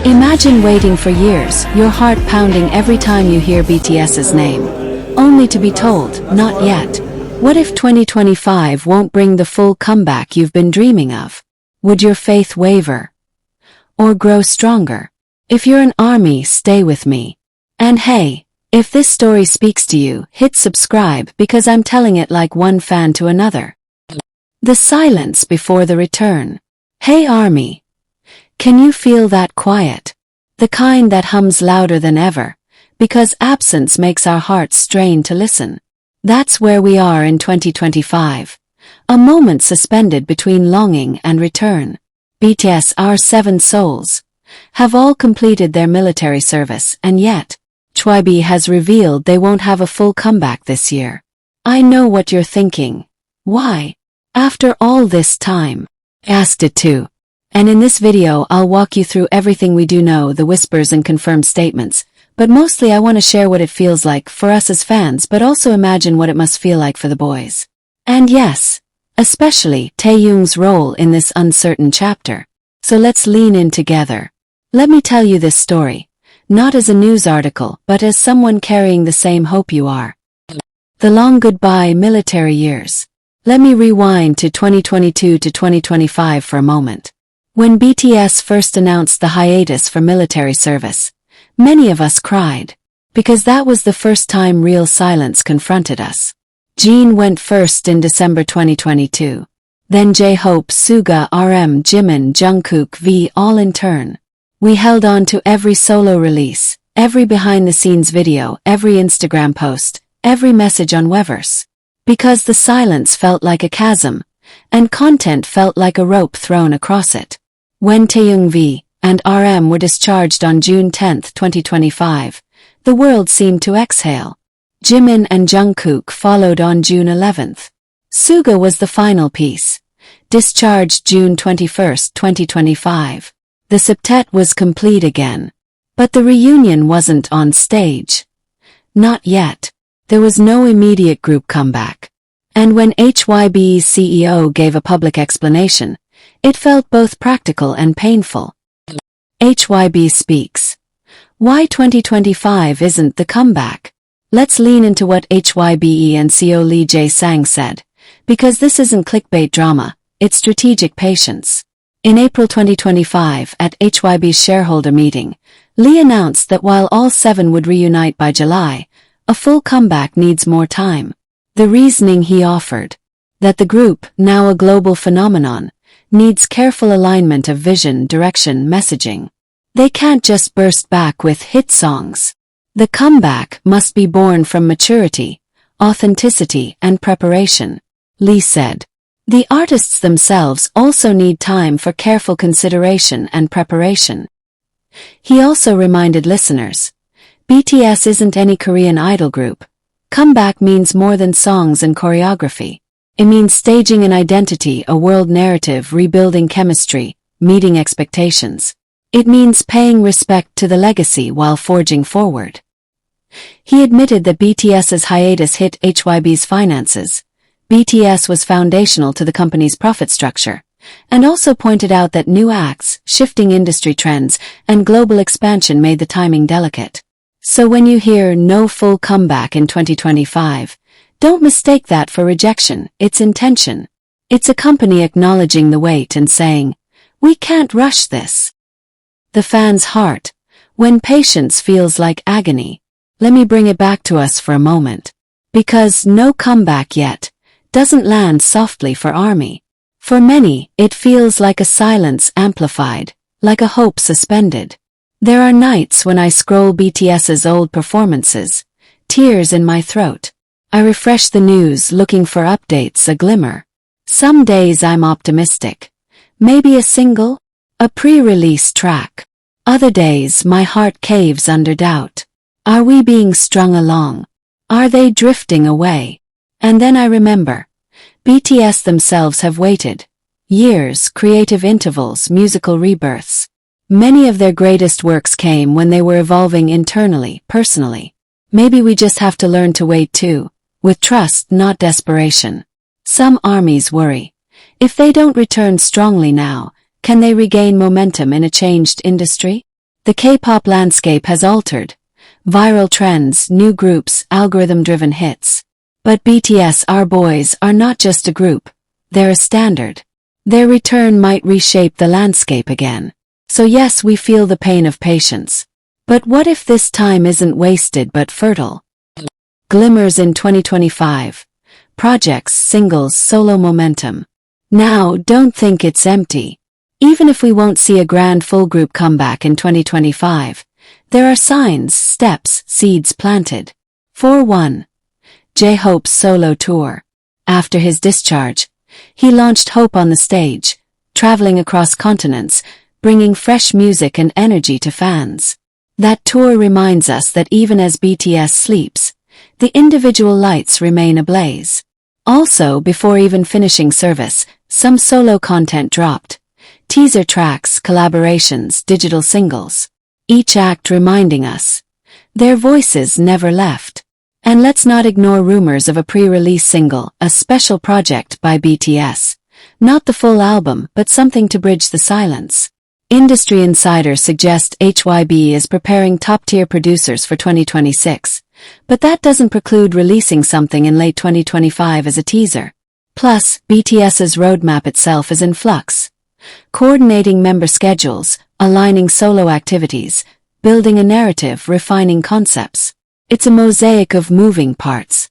Imagine waiting for years, your heart pounding every time you hear BTS's name, only to be told, not yet. What if 2025 won't bring the full comeback you've been dreaming of? Would your faith waver? Or grow stronger? If you're an ARMY, stay with me. And hey, if this story speaks to you, hit subscribe because I'm telling it like one fan to another. The silence before the return. Hey ARMY. Can you feel that quiet? The kind that hums louder than ever, because absence makes our hearts strain to listen. That's where we are in 2025. A moment suspended between longing and return. BTS, our 7 souls, have all completed their military service, and yet, HYBE has revealed they won't have a full comeback this year. I know what you're thinking. Why? After all this time? Asked it too. And in this video I'll walk you through everything we do know, the whispers and confirmed statements, but mostly I want to share what it feels like for us as fans, but also imagine what it must feel like for the boys. And yes, especially Taehyung's role in this uncertain chapter. So let's lean in together. Let me tell you this story, not as a news article, but as someone carrying the same hope you are. The long goodbye military years. Let me rewind to 2022 to 2025 for a moment. When BTS first announced the hiatus for military service, many of us cried, because that was the first time real silence confronted us. Jin went first in December 2022. Then J-Hope, Suga, RM, Jimin, Jungkook, V all in turn. We held on to every solo release, every behind-the-scenes video, every Instagram post, every message on Weverse. Because the silence felt like a chasm, and content felt like a rope thrown across it. When Taehyung, V, and RM were discharged on June 10, 2025, the world seemed to exhale. Jimin and Jungkook followed on June 11. Suga was the final piece. Discharged June 21, 2025. The septet was complete again. But the reunion wasn't on stage. Not yet. There was no immediate group comeback. And when HYBE's CEO gave a public explanation, it felt both practical and painful. HYBE speaks. Why 2025 isn't the comeback? Let's lean into what HYBE and CEO Lee Jae-sang said, because this isn't clickbait drama, it's strategic patience. In April 2025, at HYBE's shareholder meeting, Lee announced that while all 7 would reunite by July, a full comeback needs more time. The reasoning he offered, that the group, now a global phenomenon, needs careful alignment of vision, direction, messaging. They can't just burst back with hit songs. The comeback must be born from maturity, authenticity, and preparation, Lee said. The artists themselves also need time for careful consideration and preparation. He also reminded listeners, BTS isn't any Korean idol group. Comeback means more than songs and choreography. It means staging an identity, a world narrative, rebuilding chemistry, meeting expectations. It means paying respect to the legacy while forging forward. He admitted that BTS's hiatus hit HYBE's finances. BTS was foundational to the company's profit structure, and also pointed out that new acts, shifting industry trends, and global expansion made the timing delicate. So when you hear no full comeback in 2025, don't mistake that for rejection, it's intention. It's a company acknowledging the wait and saying, we can't rush this. The fan's heart, when patience feels like agony. Let me bring it back to us for a moment. Because no comeback yet doesn't land softly for ARMY. For many, it feels like a silence amplified, like a hope suspended. There are nights when I scroll BTS's old performances, tears in my throat. I refresh the news looking for updates, a glimmer. Some days I'm optimistic. Maybe a single, a pre-release track. Other days my heart caves under doubt. Are we being strung along? Are they drifting away? And then I remember, BTS themselves have waited. Years, creative intervals, musical rebirths. Many of their greatest works came when they were evolving internally, personally. Maybe we just have to learn to wait too. With trust, not desperation. Some armies worry. If they don't return strongly now, can they regain momentum in a changed industry? The K-pop landscape has altered. Viral trends, new groups, algorithm-driven hits. But BTS, our boys, are not just a group. They're a standard. Their return might reshape the landscape again. So yes, we feel the pain of patience. But what if this time isn't wasted but fertile? Glimmers in 2025. Projects, singles, solo momentum. Now, don't think it's empty. Even if we won't see a grand full group comeback in 2025, there are signs, steps, seeds planted. 4-1. J-Hope's solo tour. After his discharge, he launched Hope on the stage, traveling across continents, bringing fresh music and energy to fans. That tour reminds us that even as BTS sleeps, the individual lights remain ablaze. Also, before even finishing service, some solo content dropped. Teaser tracks, collaborations, digital singles. Each act reminding us. Their voices never left. And let's not ignore rumors of a pre-release single, a special project by BTS. Not the full album, but something to bridge the silence. Industry insiders suggest HYBE is preparing top-tier producers for 2026. But that doesn't preclude releasing something in late 2025 as a teaser. Plus, BTS's roadmap itself is in flux. Coordinating member schedules, aligning solo activities, building a narrative, refining concepts. It's a mosaic of moving parts.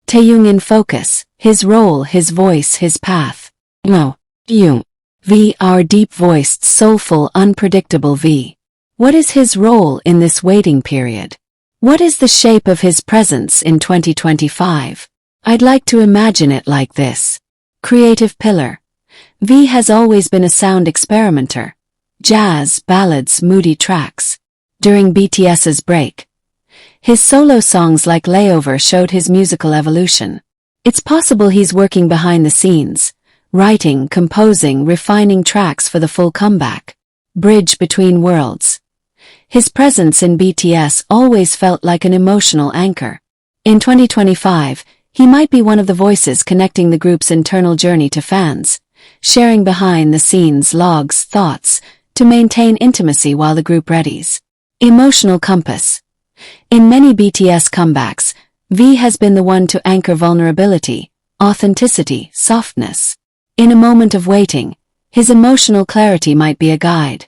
Taehyung in focus, his role, his voice, his path. No. Taehyung. V, our deep-voiced, soulful, unpredictable V. What is his role in this waiting period? What is the shape of his presence in 2025? I'd like to imagine it like this. Creative pillar. V has always been a sound experimenter. Jazz, ballads, moody tracks. During BTS's break, his solo songs like Layover showed his musical evolution. It's possible he's working behind the scenes, writing, composing, refining tracks for the full comeback. Bridge between worlds. His presence in BTS always felt like an emotional anchor. In 2025, he might be one of the voices connecting the group's internal journey to fans, sharing behind-the-scenes logs, thoughts, to maintain intimacy while the group readies. Emotional compass. In many BTS comebacks, V has been the one to anchor vulnerability, authenticity, softness. In a moment of waiting, his emotional clarity might be a guide.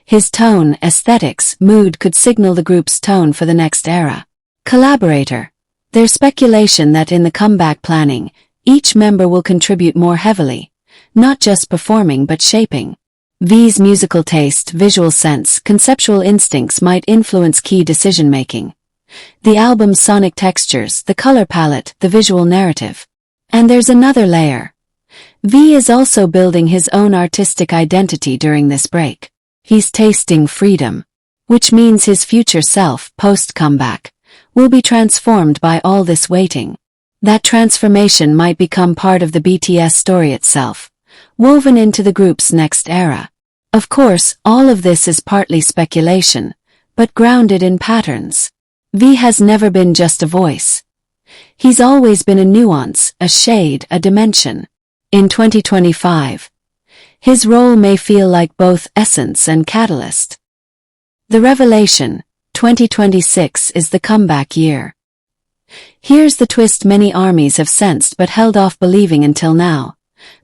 His tone, aesthetics, mood could signal the group's tone for the next era. Collaborator. There's speculation that in the comeback planning, each member will contribute more heavily, not just performing but shaping. V's musical taste, visual sense, conceptual instincts might influence key decision-making. The album's sonic textures, the color palette, the visual narrative. And there's another layer. V is also building his own artistic identity during this break. He's tasting freedom, which means his future self, post-comeback, will be transformed by all this waiting. That transformation might become part of the BTS story itself, woven into the group's next era. Of course, all of this is partly speculation, but grounded in patterns. V has never been just a voice. He's always been a nuance, a shade, a dimension. In 2025, his role may feel like both essence and catalyst. The revelation, 2026 is the comeback year. Here's the twist many armies have sensed but held off believing until now.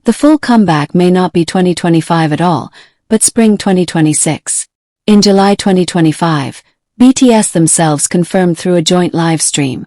The full comeback may not be 2025 at all, but spring 2026. In July 2025, BTS themselves confirmed through a joint live stream.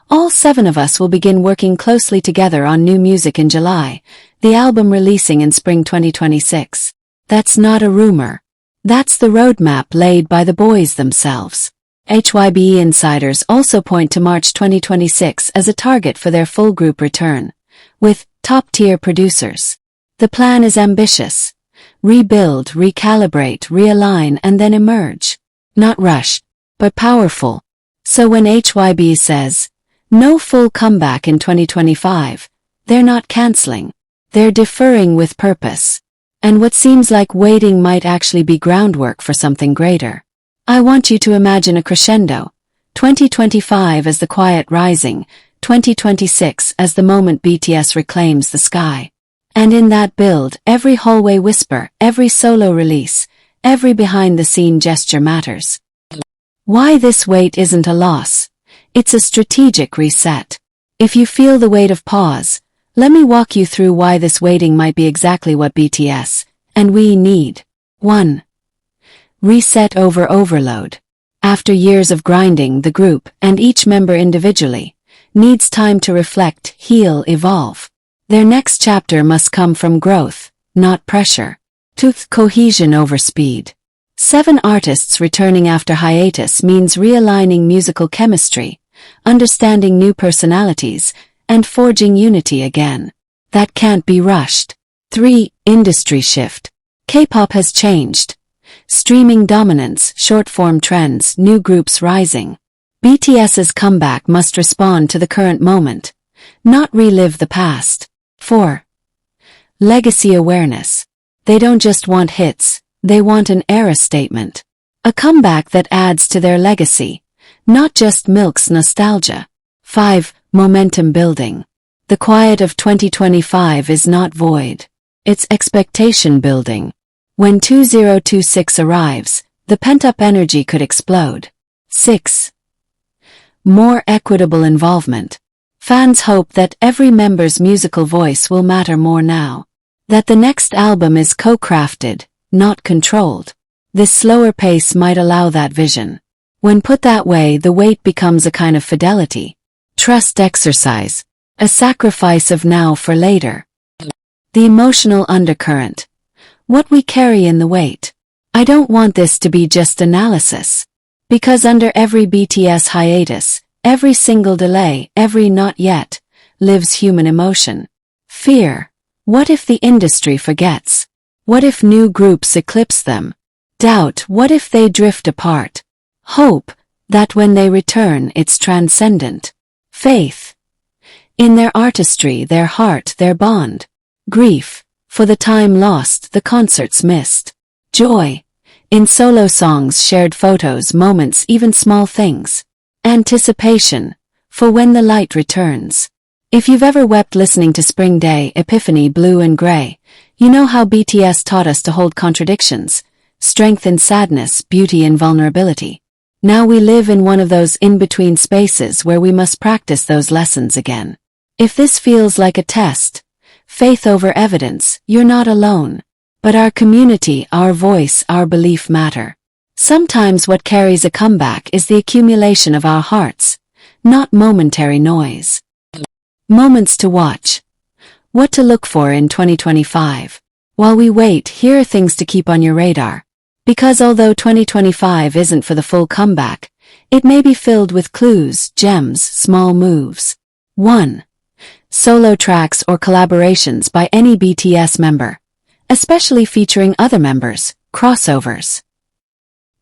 All 7 of us will begin working closely together on new music in July, the album releasing in spring 2026. That's not a rumor. That's the roadmap laid by the boys themselves. HYBE insiders also point to March 2026 as a target for their full group return, with top-tier producers. The plan is ambitious. Rebuild, recalibrate, realign, and then emerge. Not rushed, but powerful. So when HYBE says, no full comeback in 2025, they're not canceling. They're deferring with purpose. And what seems like waiting might actually be groundwork for something greater. I want you to imagine a crescendo. 2025 as the quiet rising, 2026 as the moment BTS reclaims the sky. And in that build, every hallway whisper, every solo release, every behind-the-scene gesture matters. Why this wait isn't a loss. It's a strategic reset. If you feel the weight of pause, let me walk you through why this waiting might be exactly what BTS and we need. 1. Reset over overload. After years of grinding, the group, and each member individually, needs time to reflect, heal, evolve. Their next chapter must come from growth, not pressure. 2. Cohesion over speed. 7 artists returning after hiatus means realigning musical chemistry, understanding new personalities, and forging unity again. That can't be rushed. 3. Industry shift. K-pop has changed. Streaming dominance, short-form trends, new groups rising. BTS's comeback must respond to the current moment, not relive the past. 4. Legacy awareness. They don't just want hits, they want an era statement. A comeback that adds to their legacy, not just milks nostalgia. 5. Momentum building. The quiet of 2025 is not void. It's expectation building. When 2026 arrives, the pent-up energy could explode. 6. More equitable involvement. Fans hope that every member's musical voice will matter more now. That the next album is co-crafted, not controlled. This slower pace might allow that vision. When put that way, the wait becomes a kind of fidelity. Trust exercise. A sacrifice of now for later. The emotional undercurrent. What we carry in the wait. I don't want this to be just analysis. Because under every BTS hiatus, every single delay, every not yet, lives human emotion. Fear. What if the industry forgets? What if new groups eclipse them? Doubt. What if they drift apart? Hope. That when they return, it's transcendent. Faith. In their artistry, their heart, their bond. Grief. For the time lost, the concerts missed. Joy. In solo songs, shared photos, moments, even small things. Anticipation. For when the light returns. If you've ever wept listening to Spring Day, Epiphany, Blue and Gray, you know how BTS taught us to hold contradictions, strength in sadness, beauty in vulnerability. Now we live in one of those in-between spaces where we must practice those lessons again. If this feels like a test, faith over evidence, you're not alone. But our community, our voice, our belief matter. Sometimes what carries a comeback is the accumulation of our hearts, not momentary noise. Moments to watch. What to look for in 2025. While we wait, here are things to keep on your radar. Because although 2025 isn't for the full comeback, it may be filled with clues, gems, small moves. 1. Solo tracks or collaborations by any BTS member, especially featuring other members, crossovers.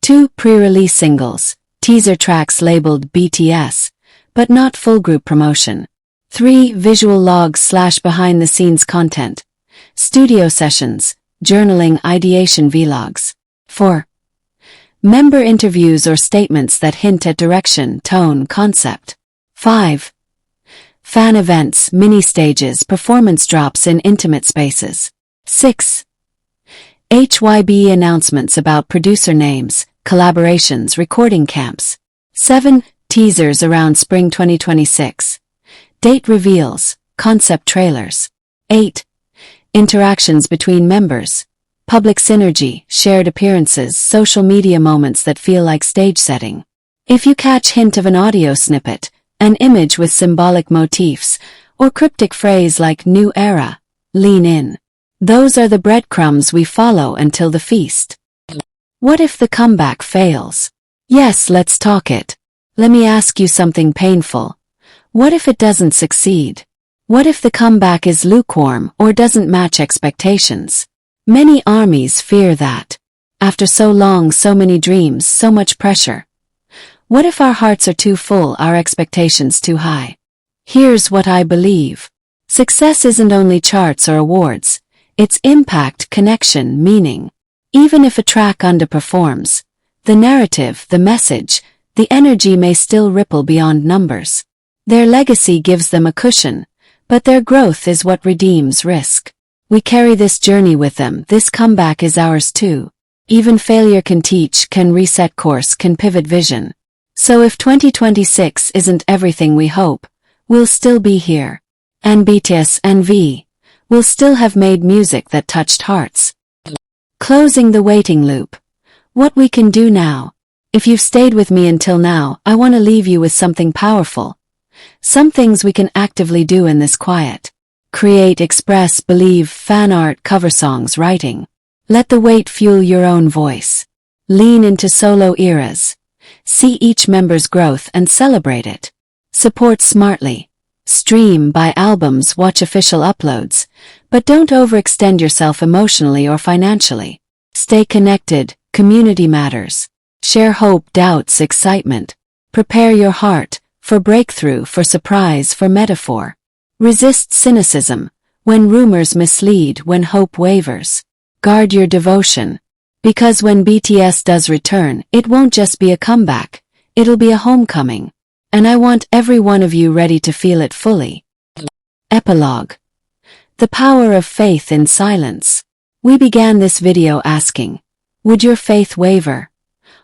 2. Pre-release singles, teaser tracks labeled BTS, but not full group promotion. 3. Visual logs / behind-the-scenes content, studio sessions, journaling, ideation vlogs. 4. Member interviews or statements that hint at direction, tone, concept. 5. Fan events, mini-stages, performance drops in intimate spaces. 6. HYBE announcements about producer names, collaborations, recording camps. 7. Teasers around spring 2026. Date reveals, concept trailers. 8. Interactions between members, public synergy, shared appearances, social media moments that feel like stage setting. If you catch hint of an audio snippet, an image with symbolic motifs, or cryptic phrase like new era, lean in. Those are the breadcrumbs we follow until the feast. What if the comeback fails? Yes, let's talk it. Let me ask you something painful. What if it doesn't succeed? What if the comeback is lukewarm or doesn't match expectations? Many armies fear that. After so long, so many dreams, so much pressure. What if our hearts are too full, our expectations too high? Here's what I believe. Success isn't only charts or awards. It's impact, connection, meaning. Even if a track underperforms, the narrative, the message, the energy may still ripple beyond numbers. Their legacy gives them a cushion, but their growth is what redeems risk. We carry this journey with them, this comeback is ours too. Even failure can teach, can reset course, can pivot vision. So if 2026 isn't everything we hope, we'll still be here. And BTS and V will still have made music that touched hearts. Closing the waiting loop. What we can do now. If you've stayed with me until now, I want to leave you with something powerful. Some things we can actively do in this quiet. Create, express, believe, fan art, cover songs, writing. Let the wait fuel your own voice. Lean into solo eras. See each member's growth and celebrate it. Support smartly. Stream, buy albums, watch official uploads. But don't overextend yourself emotionally or financially. Stay connected, community matters. Share hope, doubts, excitement. Prepare your heart, for breakthrough, for surprise, for metaphor. Resist cynicism, when rumors mislead, when hope wavers. Guard your devotion. Because when BTS does return, it won't just be a comeback, it'll be a homecoming. And I want every one of you ready to feel it fully. Epilogue. The power of faith in silence. We began this video asking, would your faith waver?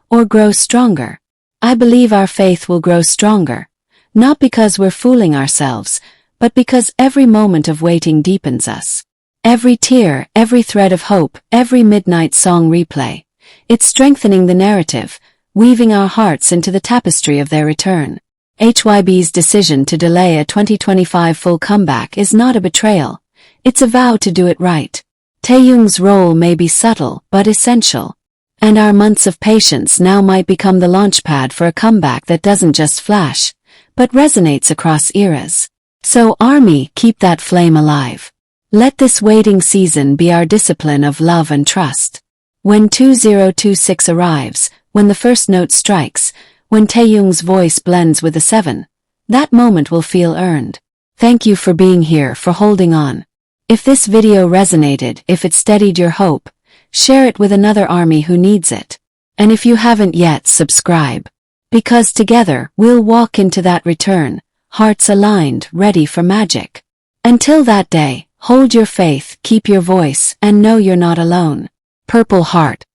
Or grow stronger? I believe our faith will grow stronger. Not because we're fooling ourselves, but because every moment of waiting deepens us. Every tear, every thread of hope, every midnight song replay. It's strengthening the narrative, weaving our hearts into the tapestry of their return. HYBE's decision to delay a 2025 full comeback is not a betrayal. It's a vow to do it right. Taehyung's role may be subtle, but essential. And our months of patience now might become the launchpad for a comeback that doesn't just flash, but resonates across eras. So ARMY, keep that flame alive. Let this waiting season be our discipline of love and trust. When 2026 arrives, when the first note strikes, when Taehyung's voice blends with the 7, that moment will feel earned. Thank you for being here, for holding on. If this video resonated, if it steadied your hope, share it with another ARMY who needs it. And if you haven't yet, subscribe. Because together, we'll walk into that return, hearts aligned, ready for magic. Until that day, hold your faith, keep your voice, and know you're not alone. Purple Heart.